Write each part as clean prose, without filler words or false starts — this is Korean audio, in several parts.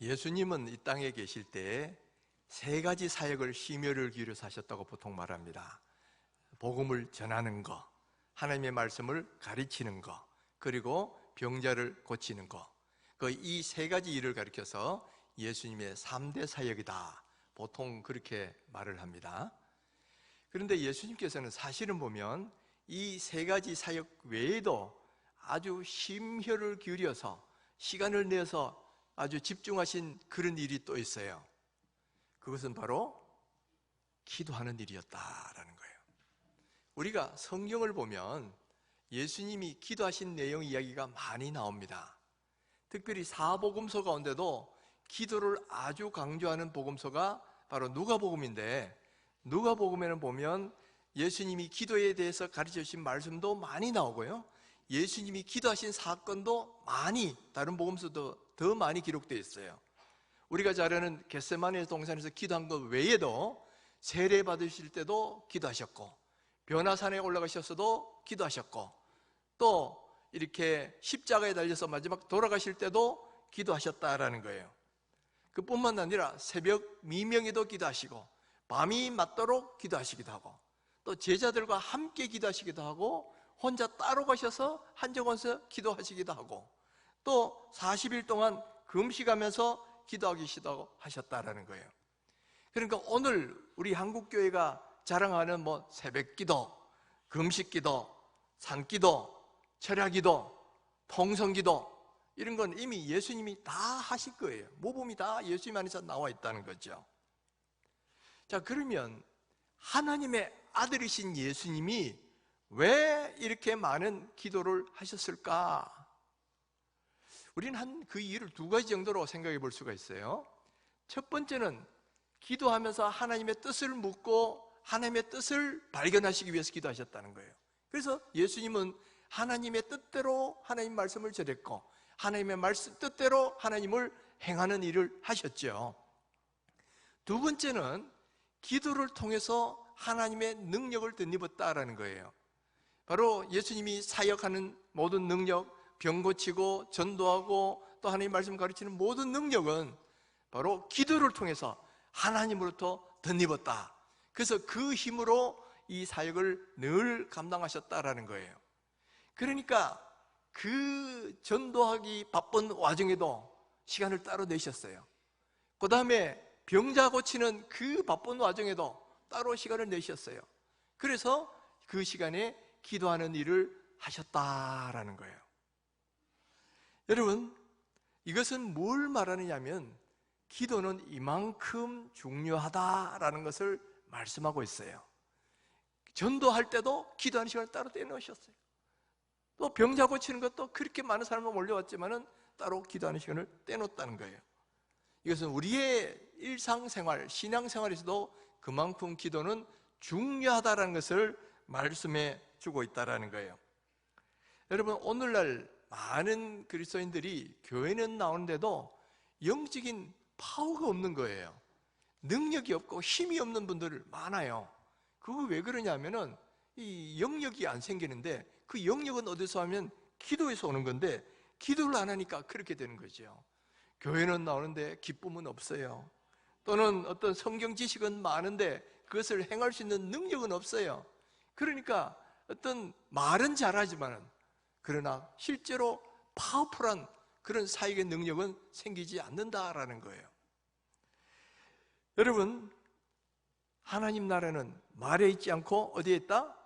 예수님은 이 땅에 계실 때 세 가지 사역을 심혈을 기울여서 하셨다고 보통 말합니다. 복음을 전하는 거, 하나님의 말씀을 가르치는 거, 그리고 병자를 고치는 거. 이 세 가지 일을 가리켜서 예수님의 3대 사역이다, 보통 그렇게 말을 합니다. 그런데 예수님께서는 사실은 보면 이 세 가지 사역 외에도 아주 심혈을 기울여서 시간을 내서 아주 집중하신 그런 일이 또 있어요. 그것은 바로 기도하는 일이었다라는 거예요. 우리가 성경을 보면 예수님이 기도하신 내용 이야기가 많이 나옵니다. 특별히 사복음서 가운데도 기도를 아주 강조하는 복음서가 바로 누가복음인데, 누가복음에는 보면 예수님이 기도에 대해서 가르쳐 주신 말씀도 많이 나오고요, 예수님이 기도하신 사건도 많이, 다른 복음서도 더 많이 기록되어 있어요. 우리가 잘 아는 겟세마네 동산에서 기도한 것 외에도 세례 받으실 때도 기도하셨고, 변화산에 올라가셨어도 기도하셨고, 또 이렇게 십자가에 달려서 마지막 돌아가실 때도 기도하셨다라는 거예요. 그뿐만 아니라 새벽 미명에도 기도하시고, 밤이 맞도록 기도하시기도 하고, 또 제자들과 함께 기도하시기도 하고, 혼자 따로 가셔서 한정원에서 기도하시기도 하고, 또 40일 동안 금식하면서 기도하시기도 하셨다라는 거예요. 그러니까 오늘 우리 한국교회가 자랑하는 새벽기도, 금식기도, 산기도, 철야기도, 통성기도, 이런 건 이미 예수님이 다 하실 거예요. 모범이 다 예수님 안에서 나와 있다는 거죠. 자, 그러면 하나님의 아들이신 예수님이 왜 이렇게 많은 기도를 하셨을까? 우리는 그 이유를 두 가지 정도로 생각해 볼 수가 있어요. 첫 번째는 기도하면서 하나님의 뜻을 묻고 하나님의 뜻을 발견하시기 위해서 기도하셨다는 거예요. 그래서 예수님은 하나님의 뜻대로 하나님 말씀을 전했고, 하나님의 말씀 뜻대로 하나님을 행하는 일을 하셨죠. 두 번째는 기도를 통해서 하나님의 능력을 덧입었다라는 거예요. 바로 예수님이 사역하는 모든 능력, 병 고치고 전도하고 또 하나님의 말씀 가르치는 모든 능력은 바로 기도를 통해서 하나님으로부터 덧입었다. 그래서 그 힘으로 이 사역을 늘 감당하셨다라는 거예요. 그러니까 그 전도하기 바쁜 와중에도 시간을 따로 내셨어요. 그 다음에 병자 고치는 그 바쁜 와중에도 따로 시간을 내셨어요. 그래서 그 시간에 기도하는 일을 하셨다라는 거예요. 여러분, 이것은 뭘 말하느냐면 기도는 이만큼 중요하다라는 것을 말씀하고 있어요. 전도할 때도 기도하는 시간을 따로 떼놓으셨어요. 또 병자 고치는 것도 그렇게 많은 사람을 몰려왔지만은 따로 기도하는 시간을 떼놓았다는 거예요. 이것은 우리의 일상생활, 신앙생활에서도 그만큼 기도는 중요하다는 것을 말씀해 주고 있다는 거예요. 여러분, 오늘날 많은 그리스도인들이 교회는 나오는데도 영적인 파워가 없는 거예요. 능력이 없고 힘이 없는 분들 많아요. 그거 왜 그러냐면은 이 영역이 안 생기는데, 그 영역은 어디서 하면 기도에서 오는 건데 기도를 안 하니까 그렇게 되는 거죠. 교회는 나오는데 기쁨은 없어요. 또는 어떤 성경 지식은 많은데 그것을 행할 수 있는 능력은 없어요. 그러니까 어떤 말은 잘하지만은, 그러나 실제로 파워풀한 그런 사역의 능력은 생기지 않는다라는 거예요. 여러분, 하나님 나라는 말에 있지 않고 어디에 있다?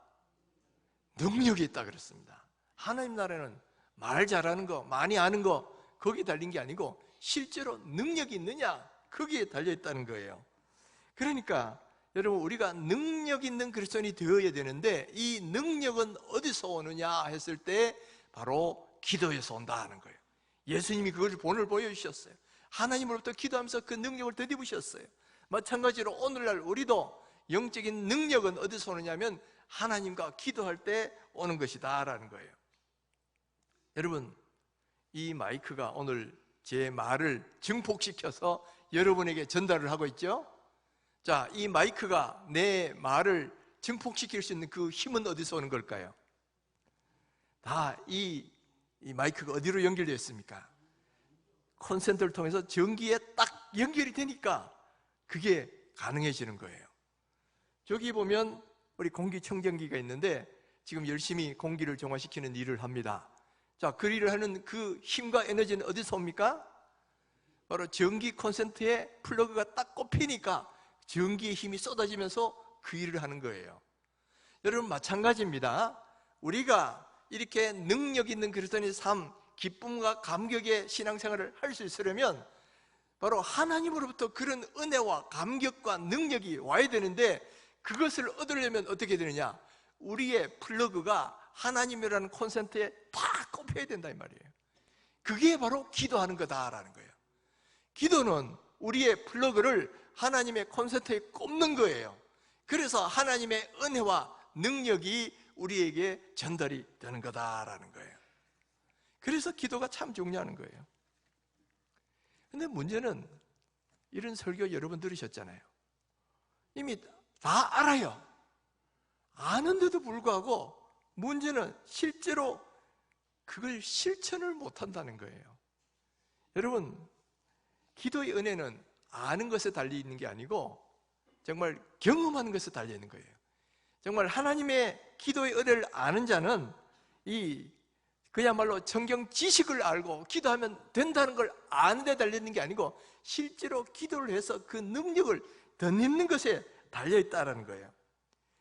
능력이 있다 그랬습니다. 하나님 나라는 말 잘하는 거, 많이 아는 거, 거기에 달린 게 아니고 실제로 능력이 있느냐, 거기에 달려있다는 거예요. 그러니까 여러분, 우리가 능력 있는 그리스도인이 되어야 되는데 이 능력은 어디서 오느냐 했을 때 바로 기도에서 온다는 거예요. 예수님이 그걸 본을 보여주셨어요. 하나님으로부터 기도하면서 그 능력을 덧입으셨어요. 마찬가지로 오늘날 우리도 영적인 능력은 어디서 오느냐면 하나님과 기도할 때 오는 것이다 라는 거예요. 여러분, 이 마이크가 오늘 제 말을 증폭시켜서 여러분에게 전달을 하고 있죠. 자, 이 마이크가 내 말을 증폭시킬 수 있는 그 힘은 어디서 오는 걸까요? 다 이 마이크가 어디로 연결되어 있습니까? 콘센트를 통해서 전기에 딱 연결이 되니까 그게 가능해지는 거예요. 저기 보면 우리 공기청정기가 있는데 지금 열심히 공기를 정화시키는 일을 합니다. 자, 그 일을 하는 그 힘과 에너지는 어디서 옵니까? 바로 전기 콘센트에 플러그가 딱 꼽히니까 전기의 힘이 쏟아지면서 그 일을 하는 거예요. 여러분, 마찬가지입니다. 우리가 이렇게 능력 있는 그리스도인의 삶, 기쁨과 감격의 신앙생활을 할 수 있으려면 바로 하나님으로부터 그런 은혜와 감격과 능력이 와야 되는데, 그것을 얻으려면 어떻게 되느냐? 우리의 플러그가 하나님이라는 콘센트에 다 꼽혀야 된다 이 말이에요. 그게 바로 기도하는 거다라는 거예요. 기도는 우리의 플러그를 하나님의 콘센트에 꼽는 거예요. 그래서 하나님의 은혜와 능력이 우리에게 전달이 되는 거다라는 거예요. 그래서 기도가 참 중요한 거예요. 근데 문제는, 이런 설교 여러분 들으셨잖아요. 이미 다 알아요. 아는데도 불구하고 문제는 실제로 그걸 실천을 못한다는 거예요. 여러분, 기도의 은혜는 아는 것에 달려 있는 게 아니고 정말 경험하는 것에 달려 있는 거예요. 정말 하나님의 기도의 은혜를 아는 자는 그야말로 성경 지식을 알고 기도하면 된다는 걸 아는 데 달려 있는 게 아니고 실제로 기도를 해서 그 능력을 덧입는 것에 달려 있다는 거예요.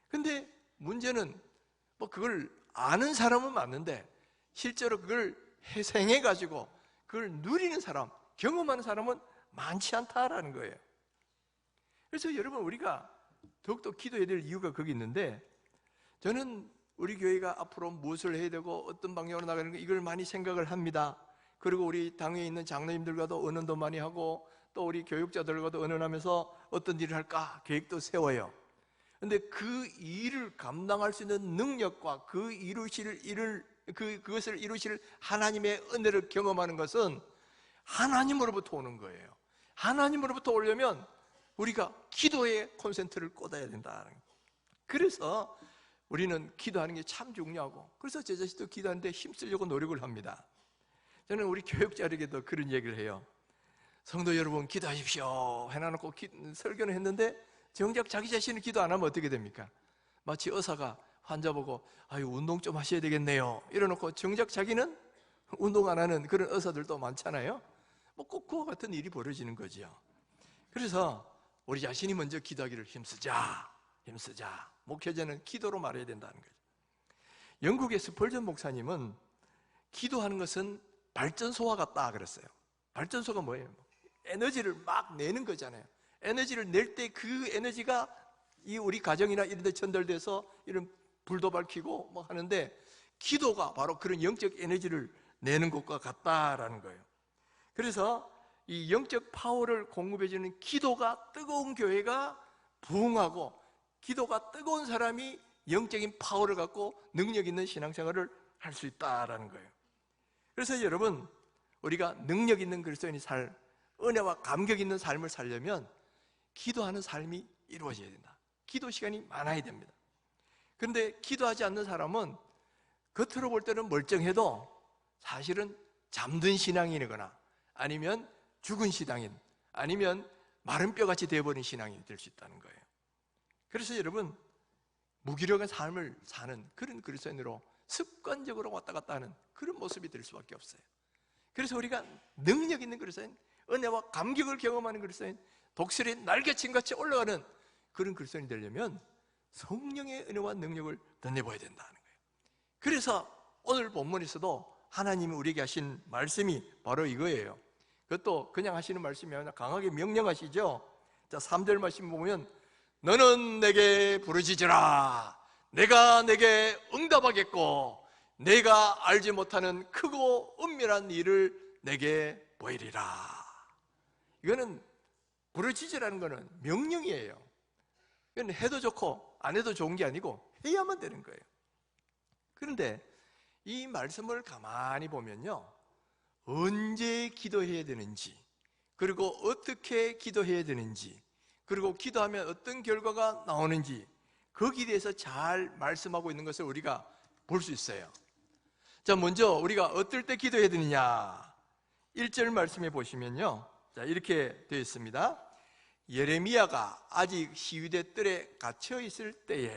근데 문제는 그걸 아는 사람은 맞는데 실제로 그걸 회생해 가지고 그걸 누리는 사람, 경험하는 사람은 많지 않다라는 거예요. 그래서 여러분, 우리가 더욱더 기도해야 될 이유가 거기 있는데, 저는 우리 교회가 앞으로 무엇을 해야 되고 어떤 방향으로 나가는 거, 이걸 많이 생각을 합니다. 그리고 우리 당에 있는 장로님들과도 의논도 많이 하고 또 우리 교육자들과도 의논하면서 어떤 일을 할까 계획도 세워요. 근데 그 일을 감당할 수 있는 능력과 그것을 이루실 하나님의 은혜를 경험하는 것은 하나님으로부터 오는 거예요. 하나님으로부터 오려면 우리가 기도에 콘센트를 꽂아야 된다. 그래서 우리는 기도하는 게 참 중요하고, 그래서 제 자신도 기도하는데 힘쓰려고 노력을 합니다. 저는 우리 교육자에게도 그런 얘기를 해요. 성도 여러분, 기도하십시오 해놔놓고 설교는 했는데 정작 자기 자신은 기도 안 하면 어떻게 됩니까? 마치 의사가 환자 보고 운동 좀 하셔야 되겠네요 이래놓고 정작 자기는 운동 안 하는 그런 의사들도 많잖아요. 꼭 그와 같은 일이 벌어지는 거죠. 그래서 우리 자신이 먼저 기도하기를 힘쓰자. 목회자는 기도로 말해야 된다는 거죠. 영국의 스펄전 목사님은 기도하는 것은 발전소와 같다 그랬어요. 발전소가 뭐예요? 에너지를 막 내는 거잖아요. 에너지를 낼 때 그 에너지가 우리 가정이나 이런 데 전달돼서 이런 불도 밝히고 하는데, 기도가 바로 그런 영적 에너지를 내는 것과 같다라는 거예요. 그래서 이 영적 파워를 공급해주는 기도가 뜨거운 교회가 부흥하고, 기도가 뜨거운 사람이 영적인 파워를 갖고 능력 있는 신앙생활을 할 수 있다라는 거예요. 그래서 여러분, 우리가 능력 있는 그리스도인의 삶, 은혜와 감격 있는 삶을 살려면 기도하는 삶이 이루어져야 된다. 기도 시간이 많아야 됩니다. 그런데 기도하지 않는 사람은 겉으로 볼 때는 멀쩡해도 사실은 잠든 신앙인이거나 아니면 죽은 신앙인, 아니면 마른 뼈같이 되어버린 신앙인이 될 수 있다는 거예요. 그래서 여러분, 무기력한 삶을 사는 그런 그리스도인으로 습관적으로 왔다 갔다 하는 그런 모습이 될 수밖에 없어요. 그래서 우리가 능력 있는 그리스도인, 은혜와 감격을 경험하는 그리스도인, 독수리의 날개침같이 올라가는 그런 그리스도인이 되려면 성령의 은혜와 능력을 덧내봐야 된다는 거예요. 그래서 오늘 본문에서도 하나님이 우리에게 하신 말씀이 바로 이거예요. 그것도 그냥 하시는 말씀이 아니라 강하게 명령하시죠. 자, 3절 말씀 보면 너는 내게 부르짖으라. 내가 내게 응답하겠고 내가 알지 못하는 크고 은밀한 일을 내게 보이리라. 이거는 부르짖으라는 거는 명령이에요. 이건 해도 좋고 안 해도 좋은 게 아니고 해야만 되는 거예요. 그런데 이 말씀을 가만히 보면요, 언제 기도해야 되는지, 그리고 어떻게 기도해야 되는지, 그리고 기도하면 어떤 결과가 나오는지, 거기에 대해서 잘 말씀하고 있는 것을 우리가 볼 수 있어요. 자, 먼저 우리가 어떨 때 기도해야 되느냐, 1절 말씀에 보시면요, 자, 이렇게 되어 있습니다. 예레미야가 아직 시위대 뜰에 갇혀 있을 때에,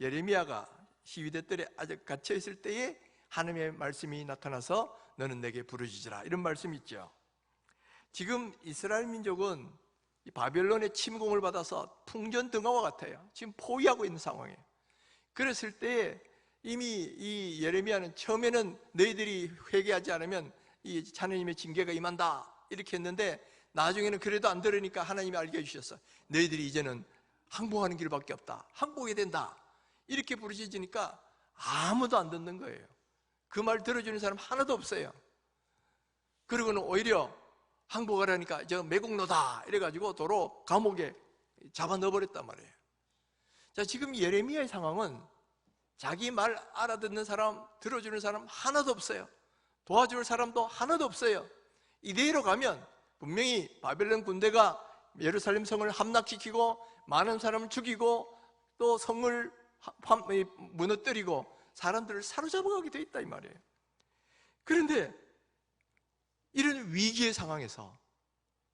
예레미야가 시위대 뜰에 아직 갇혀 있을 때에 하나님의 말씀이 나타나서 너는 내게 부르짖으라, 이런 말씀이 있죠. 지금 이스라엘 민족은 바벨론의 침공을 받아서 풍전등화와 같아요. 지금 포위하고 있는 상황이에요. 그랬을 때 이미 이 예레미야는 처음에는 너희들이 회개하지 않으면 이 하나님의 징계가 임한다 이렇게 했는데, 나중에는 그래도 안 들으니까 하나님이 알게 해주셨어. 너희들이 이제는 항복하는 길밖에 없다, 항복해야 된다, 이렇게 부르짖으니까 아무도 안 듣는 거예요. 그 말 들어주는 사람 하나도 없어요. 그리고는 오히려 항복하라니까 저 매국노다 이래가지고 도로 감옥에 잡아 넣어버렸단 말이에요. 자, 지금 예레미야의 상황은 자기 말 알아듣는 사람, 들어주는 사람 하나도 없어요. 도와줄 사람도 하나도 없어요. 이대로 가면 분명히 바벨론 군대가 예루살렘 성을 함락시키고 많은 사람을 죽이고 또 성을 무너뜨리고 사람들을 사로잡아가게 돼 있다 이 말이에요. 그런데 이런 위기의 상황에서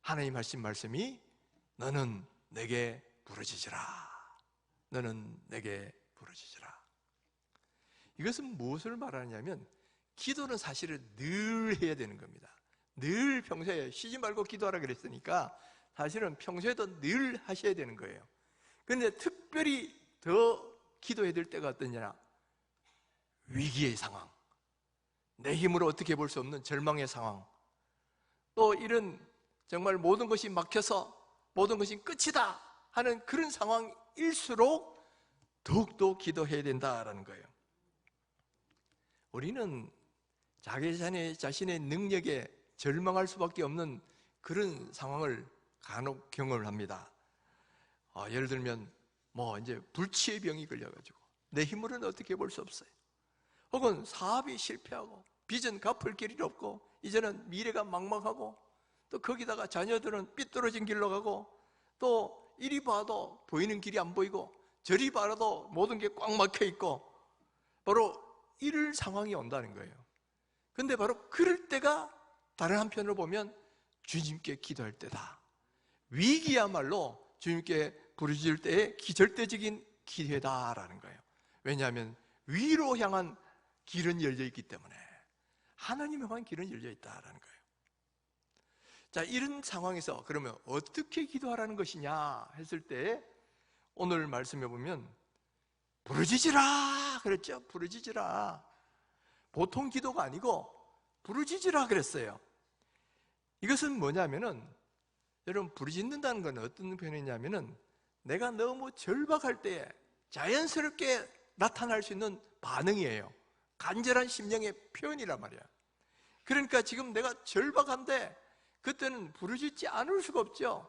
하나님 하신 말씀이 너는 내게 부르짖으라, 너는 내게 부르짖으라. 이것은 무엇을 말하냐면, 기도는 사실은 늘 해야 되는 겁니다. 늘 평소에 쉬지 말고 기도하라 그랬으니까 사실은 평소에도 늘 하셔야 되는 거예요. 그런데 특별히 더 기도해야 될 때가 어떠냐, 위기의 상황, 내 힘으로 어떻게 볼 수 없는 절망의 상황, 또 이런 정말 모든 것이 막혀서 모든 것이 끝이다 하는 그런 상황일수록 더욱더 기도해야 된다라는 거예요. 우리는 자기 자신의 능력에 절망할 수밖에 없는 그런 상황을 간혹 경험을 합니다. 예를 들면 이제 불치의 병이 걸려가지고 내 힘으로는 어떻게 볼 수 없어요. 혹은 사업이 실패하고 빚은 갚을 길이 없고 이제는 미래가 막막하고, 또 거기다가 자녀들은 삐뚤어진 길로 가고, 또 이리 봐도 보이는 길이 안 보이고 저리 봐도 모든 게 꽉 막혀 있고, 바로 이럴 상황이 온다는 거예요. 근데 바로 그럴 때가 다른 한편으로 보면 주님께 기도할 때다. 위기야말로 주님께 부르짖을 때의 기절대적인 기회다라는 거예요. 왜냐하면 위로 향한 길은 열려 있기 때문에, 하나님을 향한 길은 열려 있다라는 거예요. 자, 이런 상황에서 그러면 어떻게 기도하라는 것이냐 했을 때, 오늘 말씀해 보면 부르짖으라 그랬죠. 부르짖으라. 보통 기도가 아니고 부르짖으라 그랬어요. 이것은 뭐냐면은, 여러분, 부르짖는다는 건 어떤 표현이냐면은 내가 너무 절박할 때에 자연스럽게 나타날 수 있는 반응이에요. 간절한 심령의 표현이란 말이야. 그러니까 지금 내가 절박한데 그때는 부르짖지 않을 수가 없죠.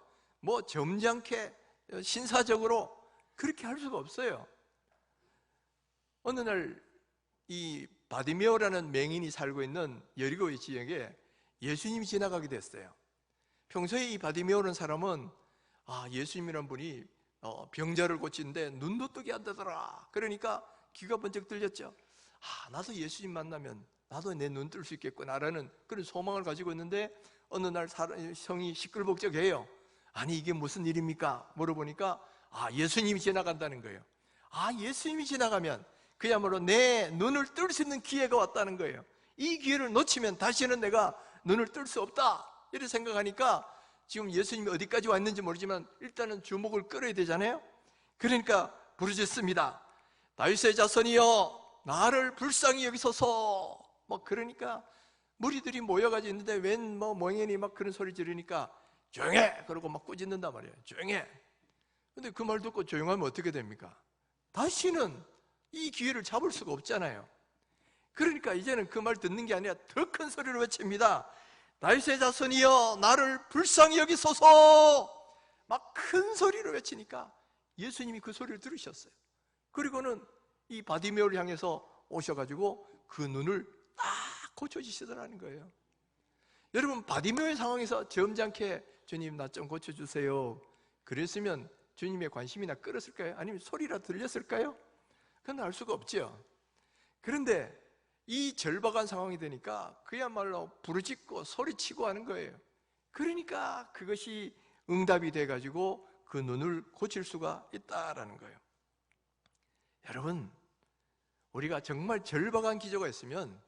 점잖게 신사적으로 그렇게 할 수가 없어요. 어느 날 이 바디메오라는 맹인이 살고 있는 여리고의 지역에 예수님이 지나가게 됐어요. 평소에 이 바디메오라는 사람은 예수님이란 분이 병자를 고치는데 눈도 뜨게 한다더라. 그러니까 귀가 번쩍 들렸죠. 나도 예수님 만나면 나도 내 눈 뜰 수 있겠구나라는 그런 소망을 가지고 있는데, 어느 날 성이 시끌벅적해요. 아니 이게 무슨 일입니까? 물어보니까 예수님이 지나간다는 거예요. 예수님이 지나가면 그야말로 내 눈을 뜰 수 있는 기회가 왔다는 거예요. 이 기회를 놓치면 다시는 내가 눈을 뜰 수 없다, 이렇게 생각하니까 지금 예수님이 어디까지 왔는지 모르지만 일단은 주목을 끌어야 되잖아요. 그러니까 부르짖습니다. 다윗의 자손이여 나를 불쌍히 여기소서. 그러니까 무리들이 모여가지고 있는데 웬 멍에니 막 그런 소리 지르니까 조용해! 그러고 막 꾸짖는단 말이에요. 조용해! 근데 그 말 듣고 조용하면 어떻게 됩니까? 다시는 이 기회를 잡을 수가 없잖아요. 그러니까 이제는 그 말 듣는 게 아니라 더 큰 소리로 외칩니다. 다윗의 자손이여 나를 불쌍히 여기소서. 막 큰 소리로 외치니까 예수님이 그 소리를 들으셨어요. 그리고는 이 바디메오를 향해서 오셔가지고 그 눈을 딱 고쳐주시더라는 거예요. 여러분, 바디메오의 상황에서 점잖게 주님 나 좀 고쳐주세요 그랬으면 주님의 관심이나 끌었을까요? 아니면 소리라도 들렸을까요? 그건 알 수가 없죠. 그런데 이 절박한 상황이 되니까 그야말로 부르짖고 소리치고 하는 거예요. 그러니까 그것이 응답이 돼가지고 그 눈을 고칠 수가 있다라는 거예요. 여러분, 우리가 정말 절박한 기저가 있으면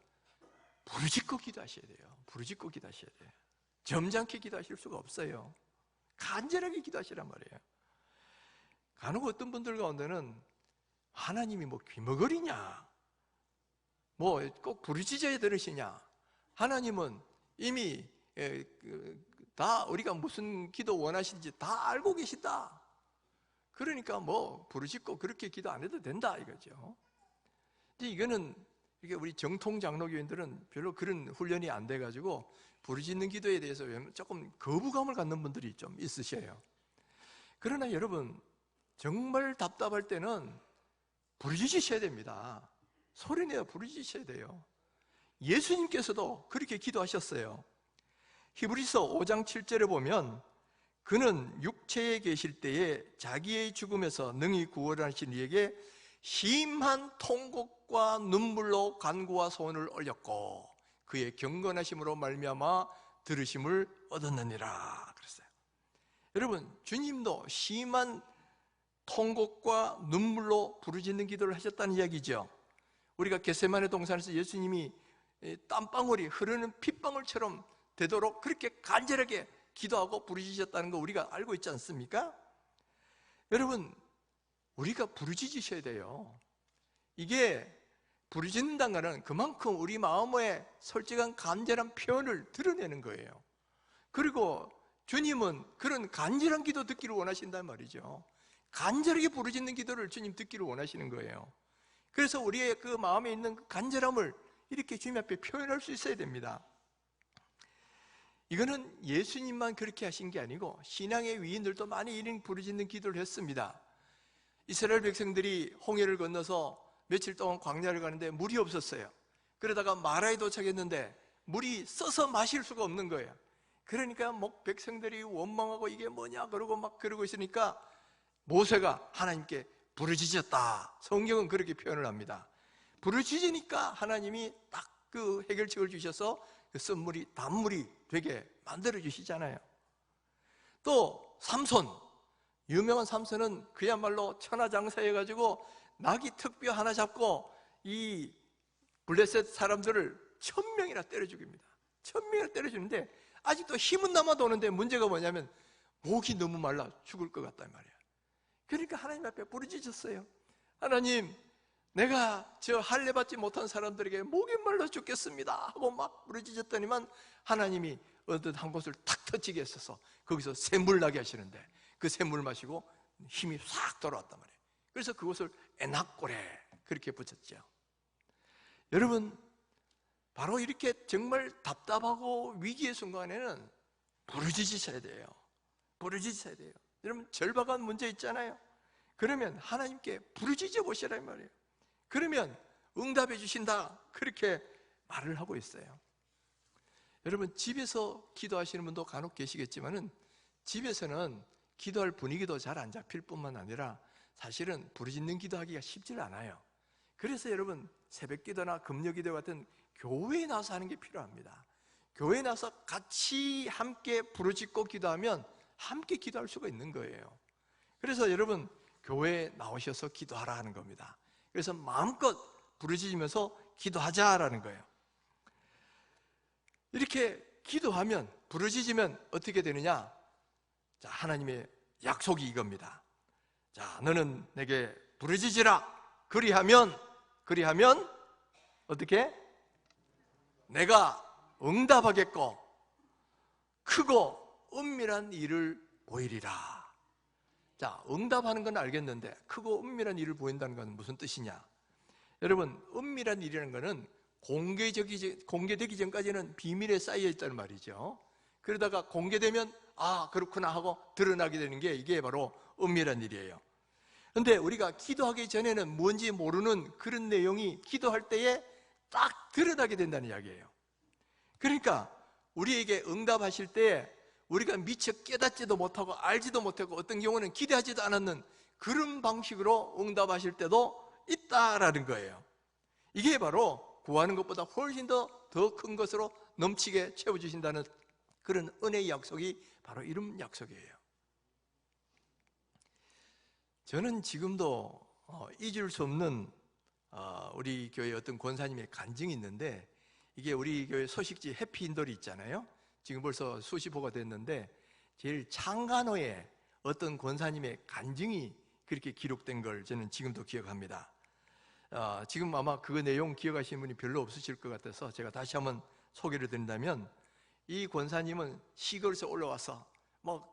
부르짖고 기도하셔야 돼요. 부르짖고 기도하셔야 돼요. 점잖게 기도하실 수가 없어요. 간절하게 기도하시란 말이에요. 간혹 어떤 분들 가운데는 하나님이 뭐 귀머거리냐, 뭐 꼭 부르짖어야 들으시냐, 하나님은 이미 다 우리가 무슨 기도 원하시는지 다 알고 계신다, 그러니까 뭐 부르짖고 그렇게 기도 안 해도 된다 이거죠. 근데 이거는 이게 우리 정통 장로교인들은 별로 그런 훈련이 안 돼가지고 부르짖는 기도에 대해서 조금 거부감을 갖는 분들이 좀 있으셔요. 그러나 여러분, 정말 답답할 때는 부르짖으셔야 됩니다. 소리내어 부르짖으셔야 돼요. 예수님께서도 그렇게 기도하셨어요. 히브리서 5장 7절에 보면 그는 육체에 계실 때에 자기의 죽음에서 능히 구원하신 이에게 심한 통곡과 눈물로 간구와 소원을 올렸고 그의 경건하심으로 말미암아 들으심을 얻었느니라 그랬어요. 여러분, 주님도 심한 통곡과 눈물로 부르짖는 기도를 하셨다는 이야기죠. 우리가 겟세마네 동산에서 예수님이 땀방울이 흐르는 핏방울처럼 되도록 그렇게 간절하게 기도하고 부르짖으셨다는 거 우리가 알고 있지 않습니까? 여러분, 우리가 부르짖으셔야 돼요. 이게 부르짖는다는 것은 그만큼 우리 마음의 솔직한 간절한 표현을 드러내는 거예요. 그리고 주님은 그런 간절한 기도 듣기를 원하신단 말이죠. 간절하게 부르짖는 기도를 주님 듣기를 원하시는 거예요. 그래서 우리의 그 마음에 있는 그 간절함을 이렇게 주님 앞에 표현할 수 있어야 됩니다. 이거는 예수님만 그렇게 하신 게 아니고 신앙의 위인들도 많이 이런 부르짖는 기도를 했습니다. 이스라엘 백성들이 홍해를 건너서 며칠 동안 광야를 가는데 물이 없었어요. 그러다가 마라에 도착했는데 물이 써서 마실 수가 없는 거예요. 그러니까 뭐 백성들이 원망하고 이게 뭐냐 그러고 있으니까 모세가 하나님께 부르짖었다. 성경은 그렇게 표현을 합니다. 부르짖으니까 하나님이 딱 그 해결책을 주셔서 그 쓴물이 단물이 되게 만들어 주시잖아요. 또 삼손, 유명한 삼손은 그야말로 천하장사해가지고 나귀 특뼈 하나 잡고 이 블레셋 사람들을 1000명이나 때려 죽입니다. 1000명이나 때려 주는데 아직도 힘은 남아 도는데 문제가 뭐냐면 목이 너무 말라 죽을 것 같단 말이에요. 그러니까 하나님 앞에 부르짖었어요. 하나님, 내가 저 할례 받지 못한 사람들에게 목이 말라 죽겠습니다 하고 막 부르짖었더니만 하나님이 어떤 한 곳을 탁 터치게 했어서 거기서 샘물 나게 하시는데 그 샘물 마시고 힘이 싹 돌아왔단 말이에요. 그래서 그곳을 에낙고레 그렇게 붙였죠. 여러분, 바로 이렇게 정말 답답하고 위기의 순간에는 부르짖으셔야 돼요. 부르짖으셔야 돼요. 여러분, 절박한 문제 있잖아요. 그러면 하나님께 부르짖어 보시란 말이에요. 그러면 응답해 주신다 그렇게 말을 하고 있어요. 여러분, 집에서 기도하시는 분도 간혹 계시겠지만은 집에서는 기도할 분위기도 잘 안 잡힐 뿐만 아니라 사실은 부르짖는 기도하기가 쉽지 않아요. 그래서 여러분, 새벽기도나 금요기도 같은 교회에 나와서 하는 게 필요합니다. 교회에 나와서 같이 함께 부르짖고 기도하면 함께 기도할 수가 있는 거예요. 그래서 여러분, 교회에 나오셔서 기도하라 하는 겁니다. 그래서 마음껏 부르짖으면서 기도하자라는 거예요. 이렇게 기도하면, 부르짖으면 어떻게 되느냐? 자, 하나님의 약속이 이겁니다. 자, 너는 내게 부르짖으라. 그리하면 어떻게? 내가 응답하겠고 크고 은밀한 일을 보이리라. 자, 응답하는 건 알겠는데 크고 은밀한 일을 보인다는 건 무슨 뜻이냐? 여러분, 은밀한 일이라는 것은 공개되기 전까지는 비밀에 쌓여 있다는 말이죠. 그러다가 공개되면 아, 그렇구나 하고 드러나게 되는 게 이게 바로 은밀한 일이에요. 그런데 우리가 기도하기 전에는 뭔지 모르는 그런 내용이 기도할 때에 딱 드러나게 된다는 이야기예요. 그러니까 우리에게 응답하실 때 우리가 미처 깨닫지도 못하고 알지도 못하고 어떤 경우는 기대하지도 않았는 그런 방식으로 응답하실 때도 있다라는 거예요. 이게 바로 구하는 것보다 훨씬 더 큰 것으로 넘치게 채워주신다는 그런 은혜의 약속이 바로 이런 약속이에요. 저는 지금도 잊을 수 없는 우리 교회 어떤 권사님의 간증이 있는데, 이게 우리 교회 소식지 해피인돌이 있잖아요. 지금 벌써 수십 호가 됐는데 제일 창간호에 어떤 권사님의 간증이 그렇게 기록된 걸 저는 지금도 기억합니다. 지금 아마 그 내용 기억하시는 분이 별로 없으실 것 같아서 제가 다시 한번 소개를 드린다면, 이 권사님은 시골에서 올라와서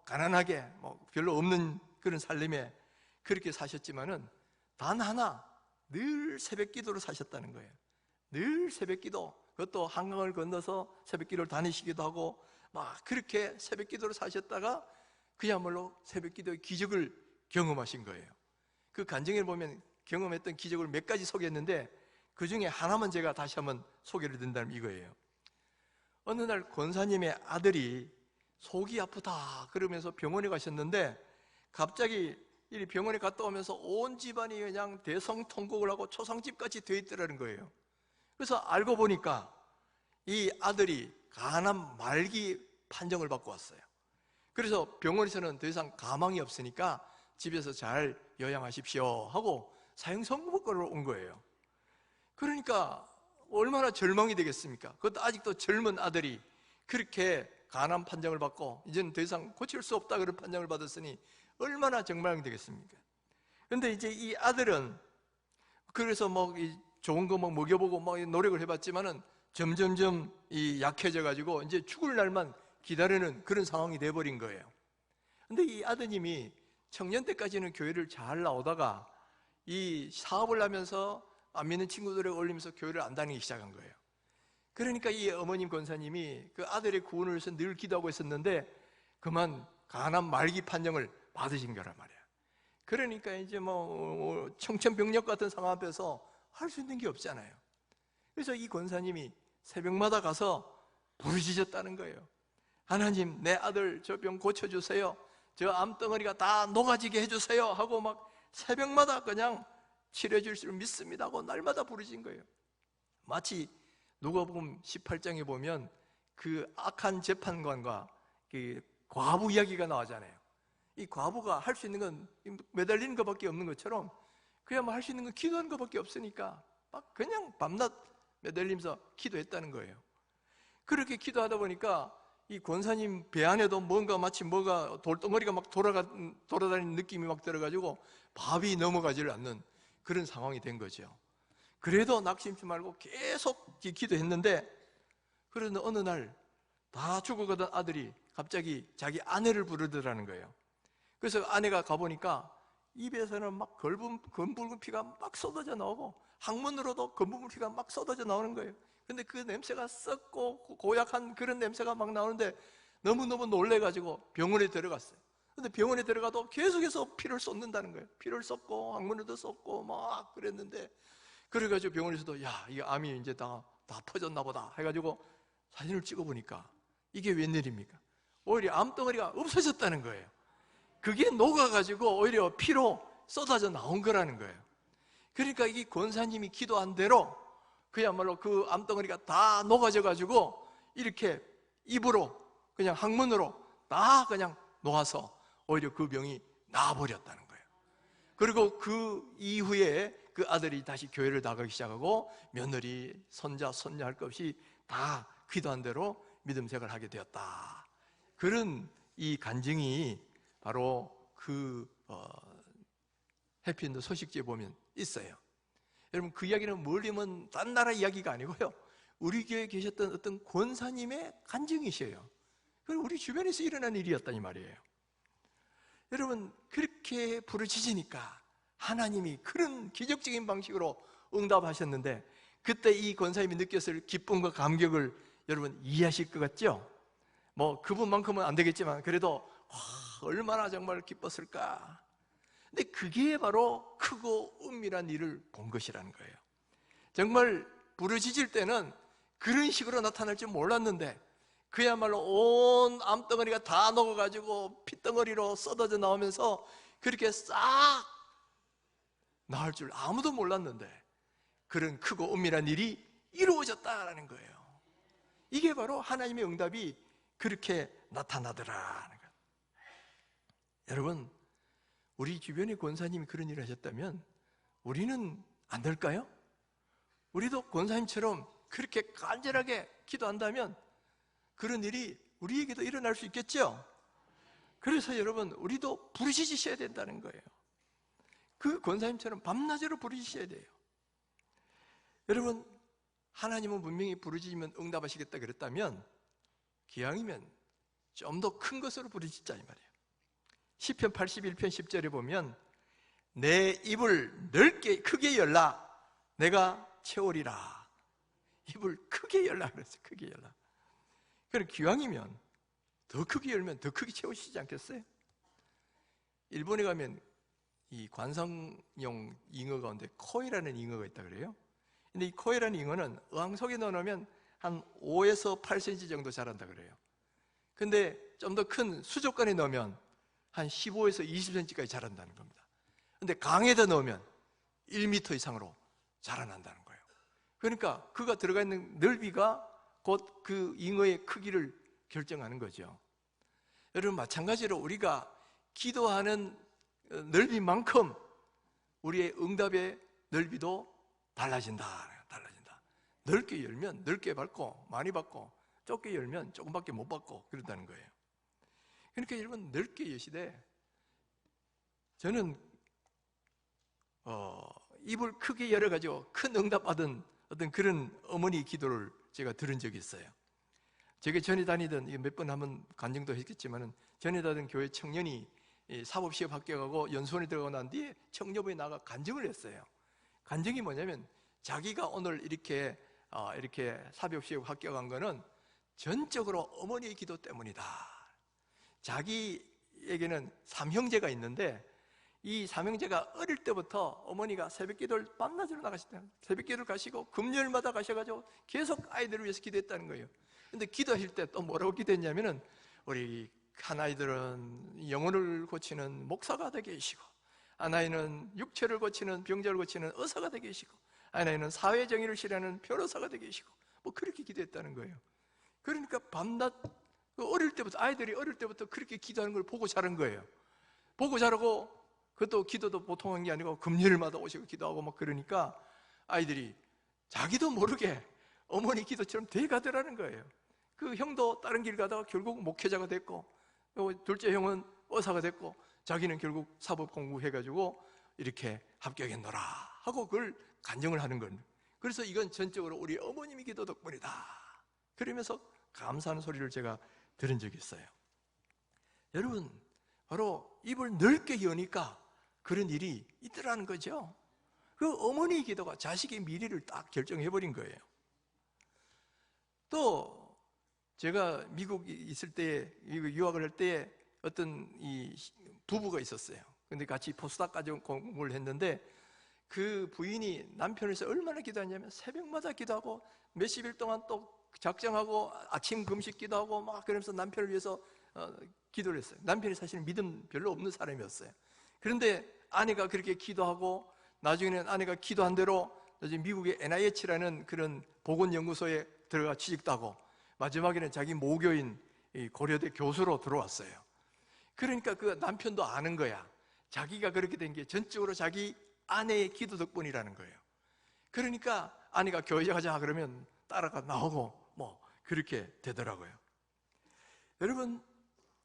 가난하게 별로 없는 그런 삶에 그렇게 사셨지만은 단 하나, 늘 새벽 기도로 사셨다는 거예요. 늘 새벽 기도, 그것도 한강을 건너서 새벽 기도를 다니시기도 하고 그렇게 새벽 기도로 사셨다가 그야말로 새벽 기도의 기적을 경험하신 거예요. 그 간증에 보면 경험했던 기적을 몇 가지 소개했는데, 그 중에 하나만 제가 다시 한번 소개를 드린다면 이거예요. 어느 날 권사님의 아들이 속이 아프다 그러면서 병원에 가셨는데, 갑자기 이 병원에 갔다 오면서 온 집안이 그냥 대성통곡을 하고 초상집같이 되어 있더라는 거예요. 그래서 알고 보니까 이 아들이 간암 말기 판정을 받고 왔어요. 그래서 병원에서는 더 이상 가망이 없으니까 집에서 잘 요양하십시오 하고 사형 선고를 온 거예요. 그러니까 얼마나 절망이 되겠습니까? 그것도 아직도 젊은 아들이 그렇게 간암 판정을 받고 이제는 더 이상 고칠 수 없다 그런 판정을 받았으니 얼마나 절망이 되겠습니까? 그런데 이제 이 아들은 그래서 좋은 거 먹여보고 노력을 해봤지만은 점점점 약해져가지고 이제 죽을 날만 기다리는 그런 상황이 돼버린 거예요. 근데 이 아드님이 청년 때까지는 교회를 잘 나오다가 이 사업을 하면서 안 믿는 친구들에게 올리면서 교회를 안 다니기 시작한 거예요. 그러니까 이 어머님 권사님이 그 아들의 구원을 위해서 늘 기도하고 있었는데 그만 간암 말기 판정을 받으신 거란 말이야. 그러니까 이제 청천벽력 같은 상황 앞에서 할 수 있는 게 없잖아요. 그래서 이 권사님이 새벽마다 가서 부르짖었다는 거예요. 하나님, 내 아들 저 병 고쳐주세요. 저 암덩어리가 다 녹아지게 해주세요 하고 새벽마다 그냥 치료해 줄 믿습니다 하고 날마다 부르짖은 거예요. 마치 누가복음 18장에 보면 그 악한 재판관과 그 과부 이야기가 나오잖아요. 이 과부가 할 수 있는 건 매달리는 것밖에 없는 것처럼 그냥 할 수 있는 건 기도하는 것밖에 없으니까 그냥 밤낮 매달리면서 기도했다는 거예요. 그렇게 기도하다 보니까 이 권사님 배 안에도 마치 돌덩어리가 돌아다니는 느낌이 들어가지고 밥이 넘어가지를 않는 그런 상황이 된 거죠. 그래도 낙심치 말고 계속 기도했는데, 그러는 어느 날 다 죽어가던 아들이 갑자기 자기 아내를 부르더라는 거예요. 그래서 아내가 가보니까 입에서는 검붉은 피가 쏟아져 나오고 항문으로도 검붉은 피가 쏟아져 나오는 거예요. 근데 그 냄새가 썩고 고약한 그런 냄새가 나오는데 너무너무 놀래가지고 병원에 들어갔어요. 근데 병원에 들어가도 계속해서 피를 쏟는다는 거예요. 피를 쏟고 항문에도 쏟고 그랬는데, 그래가지고 병원에서도 이게 암이 이제 다 퍼졌나 보다 해가지고 사진을 찍어보니까 이게 웬일입니까? 오히려 암덩어리가 없어졌다는 거예요. 그게 녹아가지고 오히려 피로 쏟아져 나온 거라는 거예요. 그러니까 이 권사님이 기도한 대로 그야말로 그 암덩어리가 다 녹아져가지고 이렇게 입으로 그냥 항문으로 다 그냥 놓아서 오히려 그 병이 나아버렸다는 거예요. 그리고 그 이후에 그 아들이 다시 교회를 나가기 시작하고 며느리, 손자, 손녀 할 것 없이 다 기도한 대로 믿음 생활을 하게 되었다. 그런 이 간증이 바로 그 해피엔드 소식지에 보면 있어요. 여러분, 그 이야기는 멀리 먼 딴 나라 이야기가 아니고요, 우리 교회에 계셨던 어떤 권사님의 간증이셔요. 그리고 우리 주변에서 일어난 일이었다니 말이에요. 여러분, 그렇게 부르짖으니까 하나님이 그런 기적적인 방식으로 응답하셨는데, 그때 이 권사님이 느꼈을 기쁨과 감격을 여러분 이해하실 것 같죠? 그분만큼은 안 되겠지만 그래도 얼마나 정말 기뻤을까. 근데 그게 바로 크고 은밀한 일을 본 것이라는 거예요. 정말 부르짖을 때는 그런 식으로 나타날 줄 몰랐는데 그야말로 온 암덩어리가 다 녹아가지고 핏덩어리로 쏟아져 나오면서 그렇게 싹 나을 줄 아무도 몰랐는데 그런 크고 은밀한 일이 이루어졌다라는 거예요. 이게 바로 하나님의 응답이 그렇게 나타나더라는 거예요. 여러분, 우리 주변의 권사님이 그런 일을 하셨다면 우리는 안 될까요? 우리도 권사님처럼 그렇게 간절하게 기도한다면 그런 일이 우리에게도 일어날 수 있겠죠? 그래서 여러분, 우리도 부르짖으셔야 된다는 거예요. 그 권사님처럼 밤낮으로 부르짖으셔야 돼요. 여러분, 하나님은 분명히 부르짖으면 응답하시겠다 그랬다면 기왕이면 좀 더 큰 것으로 부르짖자 이 말이에요. 시편 81편 10절에 보면 내 입을 넓게 크게 열라 내가 채우리라. 입을 크게 열라 그랬어요. 크게 열라. 그럼 기왕이면 더 크게 열면 더 크게 채우시지 않겠어요? 일본에 가면 이 관상용 잉어 가운데 코이라는 잉어가 있다 그래요. 근데 이 코이라는 잉어는 어항 속에 넣어놓으면 한 5에서 8cm 정도 자란다 그래요. 근데 좀 더 큰 수족관에 넣으면 한 15에서 20cm까지 자란다는 겁니다. 근데 강에다 넣으면 1m 이상으로 자라난다는 거예요. 그러니까 그가 들어가 있는 넓이가 곧 그 잉어의 크기를 결정하는 거죠. 여러분, 마찬가지로 우리가 기도하는 넓이만큼 우리의 응답의 넓이도 달라진다. 넓게 열면 넓게 받고 많이 받고, 좁게 열면 조금밖에 못 받고 그런다는 거예요. 그러니까 여러분, 넓게 여시되 저는 입을 크게 열어가지고 큰 응답 받은 어떤 그런 어머니 기도를 제가 들은 적이 있어요. 제가 전에 다니던, 몇 번 한번 간증도 했겠지만은, 전에 다니던 교회 청년이 사법시험 합격하고 연수원에 들어가고 난 뒤에 청년부에 나가 간증을 했어요. 간증이 뭐냐면 자기가 오늘 이렇게 사법시험 합격한 거는 전적으로 어머니의 기도 때문이다. 자기에게는 3형제가 있는데 이 3형제가 어릴 때부터 어머니가 새벽기도를 밤낮으로 나가시다. 새벽기도를 가시고 금요일마다 가셔가지고 계속 아이들을 위해서 기도했다는 거예요. 근데 기도하실 때 또 뭐라고 기도했냐면은, 우리 한 아이들은 영혼을 고치는 목사가 되게 계시고, 한 아이는 육체를 고치는, 병자를 고치는 의사가 되게 계시고, 한 아이는 사회정의를 실현하는 변호사가 되게 계시고, 뭐 그렇게 기도했다는 거예요. 그러니까 밤낮 어릴 때부터, 아이들이 어릴 때부터 그렇게 기도하는 걸 보고 자란 거예요. 보고 자라고, 그것도 기도도 보통 한 게 아니고 금요일마다 오시고 기도하고 막 그러니까 아이들이 자기도 모르게 어머니 기도처럼 돼가더라는 거예요. 그 형도 다른 길 가다가 결국 목회자가 됐고, 둘째 형은 의사가 됐고, 자기는 결국 사법 공부해가지고 이렇게 합격했노라 하고 그걸 간증을 하는 건, 그래서 이건 전적으로 우리 어머님이 기도 덕분이다 그러면서 감사하는 소리를 제가 들은 적이 있어요. 여러분, 바로 입을 넓게 여니까 그런 일이 있더라는 거죠. 그 어머니의 기도가 자식의 미래를 딱 결정해버린 거예요. 또 제가 미국에 있을 때, 유학을 할 때 어떤 이 부부가 있었어요. 근데 같이 포스닥까지 공부를 했는데, 그 부인이 남편을 위해서 얼마나 기도하냐면 새벽마다 기도하고 몇십 일 동안 또 작정하고 아침 금식 기도하고 막 그러면서 남편을 위해서 기도를 했어요. 남편이 사실은 믿음 별로 없는 사람이었어요. 그런데 아내가 그렇게 기도하고, 나중에는 아내가 기도한 대로 미국의 NIH라는 그런 보건연구소에 들어가 취직도 하고, 마지막에는 자기 모교인 고려대 교수로 들어왔어요. 그러니까 그 남편도 아는 거야. 자기가 그렇게 된 게 전적으로 자기 아내의 기도 덕분이라는 거예요. 그러니까 아내가 교회 가자 그러면 따라가 나오고 뭐 그렇게 되더라고요. 여러분,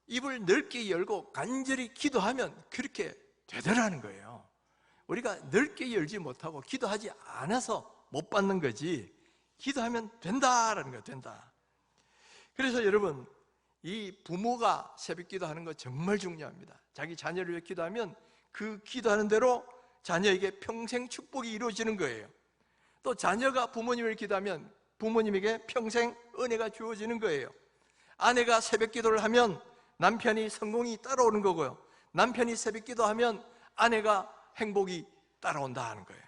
입을 넓게 열고 간절히 기도하면 그렇게 되더라는 거예요. 우리가 넓게 열지 못하고 기도하지 않아서 못 받는 거지, 기도하면 된다라는 거예요. 된다. 그래서 여러분, 이 부모가 새벽 기도하는 거 정말 중요합니다. 자기 자녀를 위해 기도하면 그 기도하는 대로 자녀에게 평생 축복이 이루어지는 거예요. 또 자녀가 부모님을 기도하면 부모님에게 평생 은혜가 주어지는 거예요. 아내가 새벽 기도를 하면 남편이 성공이 따라오는 거고요, 남편이 새벽 기도하면 아내가 행복이 따라온다 하는 거예요.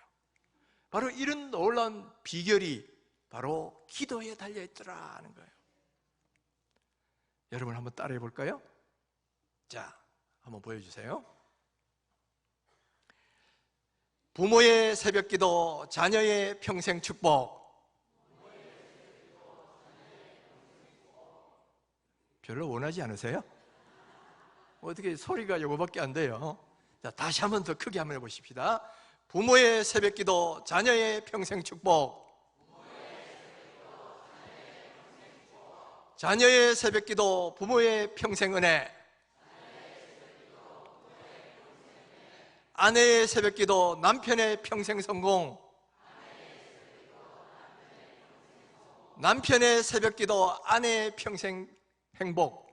바로 이런 놀라운 비결이 바로 기도에 달려있더라 하는 거예요. 여러분 한번 따라해 볼까요? 자, 한번 보여주세요. 부모의 새벽 기도, 자녀의 평생 축복. 별로 원하지 않으세요? 어떻게 소리가 요거밖에 안 돼요? 자, 다시 한번 더 크게 한번 해보십시다. 부모의 새벽기도, 자녀의 평생 축복. 자녀의 새벽기도, 부모의 평생 은혜. 아내의 새벽기도, 남편의 평생 성공. 남편의 새벽기도, 아내의 평생 행복.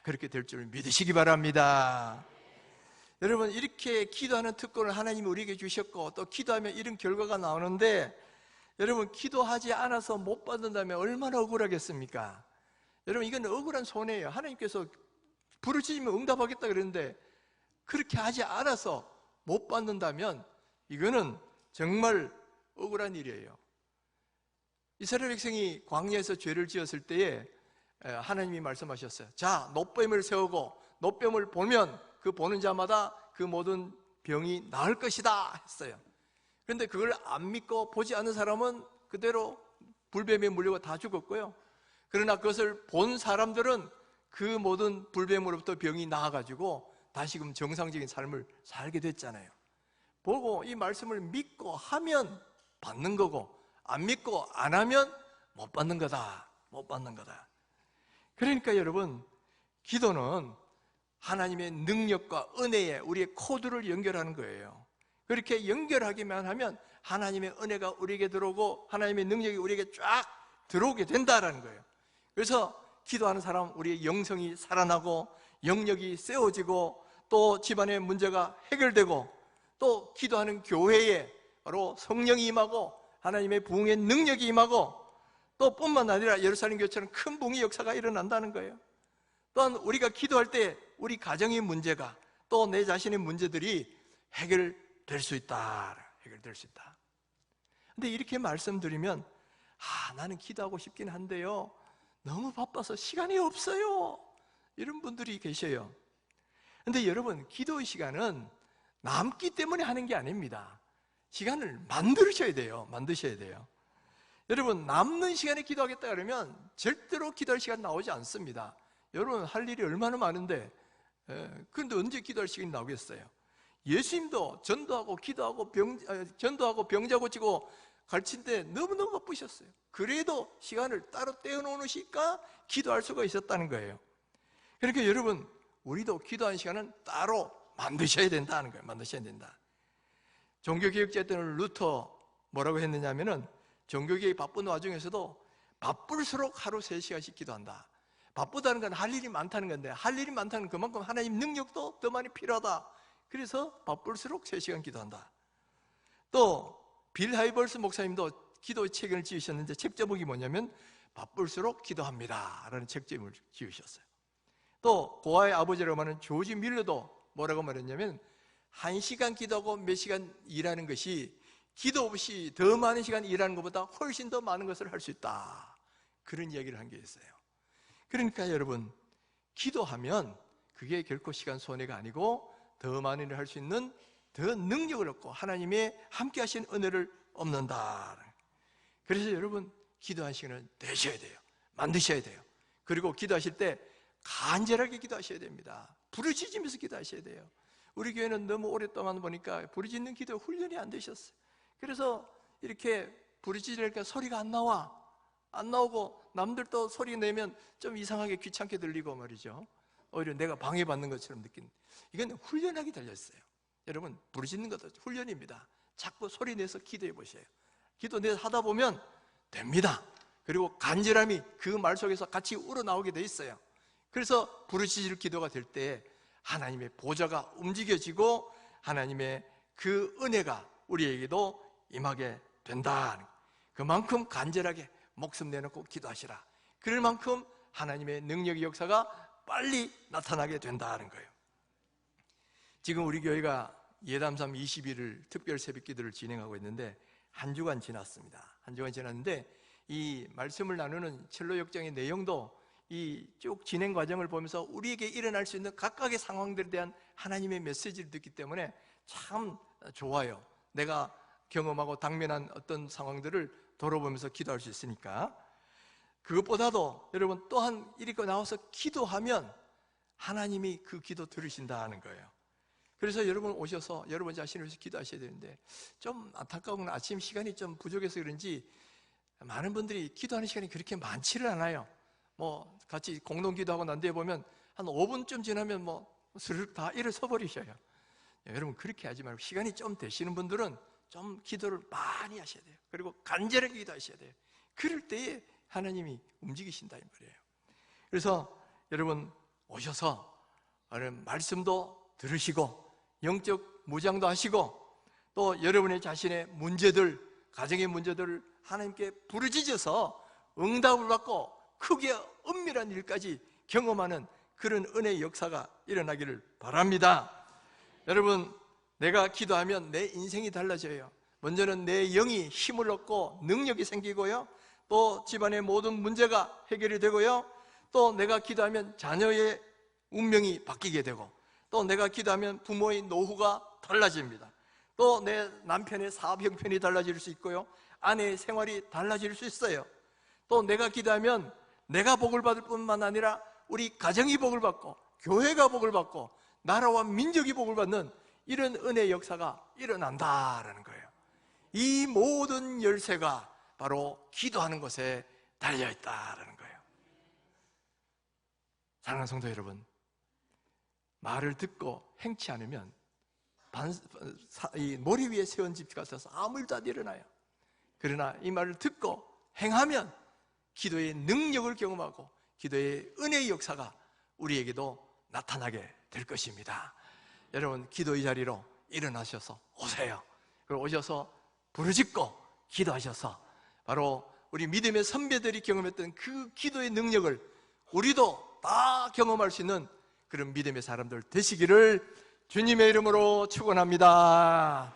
그렇게 될 줄 믿으시기 바랍니다. 여러분, 이렇게 기도하는 특권을 하나님이 우리에게 주셨고, 또 기도하면 이런 결과가 나오는데, 여러분, 기도하지 않아서 못 받는다면 얼마나 억울하겠습니까? 여러분, 이건 억울한 손해예요. 하나님께서 부르짖으면 응답하겠다 그랬는데 그렇게 하지 않아서 못 받는다면 이거는 정말 억울한 일이에요. 이스라엘 백성이 광야에서 죄를 지었을 때에 하나님이 말씀하셨어요. 자, 놋뱀을 세우고 놋뱀을 보면 그 보는 자마다 그 모든 병이 나을 것이다 했어요. 그런데 그걸 안 믿고 보지 않는 사람은 그대로 불뱀에 물려고 다 죽었고요. 그러나 그것을 본 사람들은 그 모든 불뱀으로부터 병이 나아가지고 다시금 정상적인 삶을 살게 됐잖아요. 보고 이 말씀을 믿고 하면 받는 거고, 안 믿고 안 하면 못 받는 거다. 못 받는 거다. 그러니까 여러분, 기도는 하나님의 능력과 은혜에 우리의 코드를 연결하는 거예요. 그렇게 연결하기만 하면 하나님의 은혜가 우리에게 들어오고 하나님의 능력이 우리에게 쫙 들어오게 된다라는 거예요. 그래서 기도하는 사람, 우리의 영성이 살아나고 영역이 세워지고 또 집안의 문제가 해결되고 또 기도하는 교회에 바로 성령이 임하고 하나님의 부흥의 능력이 임하고 또 뿐만 아니라 예루살렘 교회처럼 큰 부흥의 역사가 일어난다는 거예요. 또한 우리가 기도할 때 우리 가정의 문제가 또 내 자신의 문제들이 해결될 수 있다. 해결될 수 있다. 근데 이렇게 말씀드리면 나는 기도하고 싶긴 한데요, 너무 바빠서 시간이 없어요, 이런 분들이 계셔요. 근데 여러분, 기도의 시간은 남기 때문에 하는 게 아닙니다. 시간을 만드셔야 돼요. 만드셔야 돼요. 여러분, 남는 시간에 기도하겠다 그러면 절대로 기도할 시간 나오지 않습니다. 여러분, 할 일이 얼마나 많은데 그런데 언제 기도할 시간이 나오겠어요? 예수님도 전도하고 기도하고 전도하고 병자 고치고 가르칠 때 너무너무 바쁘셨어요. 그래도 시간을 따로 떼어놓으시니까 기도할 수가 있었다는 거예요. 그러니까 여러분, 우리도 기도하는 시간은 따로 만드셔야 된다는 거예요. 만드셔야 된다. 종교개혁자 때는 루터 뭐라고 했느냐면은 종교개혁이 바쁜 와중에서도 바쁠수록 하루 3시간씩 기도한다. 바쁘다는 건 할 일이 많다는 건데, 할 일이 많다는 그만큼 하나님 능력도 더 많이 필요하다. 그래서 바쁠수록 3시간 기도한다. 또 빌 하이벌스 목사님도 기도 책을 지으셨는데 책 제목이 뭐냐면 바쁠수록 기도합니다 라는 책 제목을 지으셨어요. 또 고아의 아버지라고 하는 조지 밀러도 뭐라고 말했냐면 1시간 기도하고 몇 시간 일하는 것이 기도 없이 더 많은 시간 일하는 것보다 훨씬 더 많은 것을 할 수 있다, 그런 이야기를 한 게 있어요. 그러니까 여러분, 기도하면 그게 결코 시간 손해가 아니고 더 많은 일을 할 수 있는 더 능력을 얻고 하나님의 함께 하신 은혜를 얻는다. 그래서 여러분, 기도하는 시간을 내셔야 돼요. 만드셔야 돼요. 그리고 기도하실 때 간절하게 기도하셔야 됩니다. 부르짖으면서 기도하셔야 돼요. 우리 교회는 너무 오랫동안 보니까 부르짖는 기도 훈련이 안 되셨어요. 그래서 이렇게 부르짖으니까 소리가 안 나오고 남들도 소리 내면 좀 이상하게 귀찮게 들리고 말이죠. 오히려 내가 방해받는 것처럼 느낀, 이건 훈련하게 달렸어요. 여러분, 부르짖는 것도 훈련입니다. 자꾸 소리 내서 기도해 보세요. 기도 내서 하다 보면 됩니다. 그리고 간절함이 그 말 속에서 같이 우러나오게 돼 있어요. 그래서 부르짖을 기도가 될 때 하나님의 보좌가 움직여지고 하나님의 그 은혜가 우리에게도 임하게 된다. 그만큼 간절하게 목숨 내놓고 기도하시라. 그럴 만큼 하나님의 능력의 역사가 빨리 나타나게 된다는 거예요. 지금 우리 교회가 예담삼 20일을 특별 새벽 기도를 진행하고 있는데 한 주간 지났습니다. 한 주간 지났는데 이 말씀을 나누는 첼로 역정의 내용도 이 쭉 진행 과정을 보면서 우리에게 일어날 수 있는 각각의 상황들에 대한 하나님의 메시지를 듣기 때문에 참 좋아요. 내가 경험하고 당면한 어떤 상황들을 돌아보면서 기도할 수 있으니까. 그것보다도 여러분 또한 이렇게 나와서 기도하면 하나님이 그 기도 들으신다 하는 거예요. 그래서 여러분 오셔서 여러분 자신을 위해서 기도하셔야 되는데, 좀 안타까운 건 아침 시간이 좀 부족해서 그런지 많은 분들이 기도하는 시간이 그렇게 많지를 않아요. 뭐 같이 공동 기도하고 난 뒤에 보면 한 5분쯤 지나면 뭐 스르륵 다 일어서 버리셔요. 여러분 그렇게 하지 말고 시간이 좀 되시는 분들은 좀 기도를 많이 하셔야 돼요. 그리고 간절하게 기도하셔야 돼요. 그럴 때에 하나님이 움직이신다 이 말이에요. 그래서 여러분 오셔서 말씀도 들으시고 영적 무장도 하시고, 또 여러분의 자신의 문제들, 가정의 문제들을 하나님께 부르짖어서 응답을 받고 크게 은밀한 일까지 경험하는 그런 은혜의 역사가 일어나기를 바랍니다. 여러분, 내가 기도하면 내 인생이 달라져요. 먼저는 내 영이 힘을 얻고 능력이 생기고요, 또 집안의 모든 문제가 해결이 되고요, 또 내가 기도하면 자녀의 운명이 바뀌게 되고, 또 내가 기도하면 부모의 노후가 달라집니다. 또 내 남편의 사업 형편이 달라질 수 있고요, 아내의 생활이 달라질 수 있어요. 또 내가 기도하면 내가 복을 받을 뿐만 아니라 우리 가정이 복을 받고 교회가 복을 받고 나라와 민족이 복을 받는 이런 은혜의 역사가 일어난다라는 거예요. 이 모든 열쇠가 바로 기도하는 것에 달려있다라는 거예요. 사랑하는 성도 여러분, 말을 듣고 행치 않으면 이 머리 위에 세운 집 같아서 아무 일도 안 일어나요. 그러나 이 말을 듣고 행하면 기도의 능력을 경험하고 기도의 은혜의 역사가 우리에게도 나타나게 될 것입니다. 여러분, 기도의 자리로 일어나셔서 오세요. 그리고 오셔서 부르짖고 기도하셔서 바로 우리 믿음의 선배들이 경험했던 그 기도의 능력을 우리도 다 경험할 수 있는 그런 믿음의 사람들 되시기를 주님의 이름으로 축원합니다.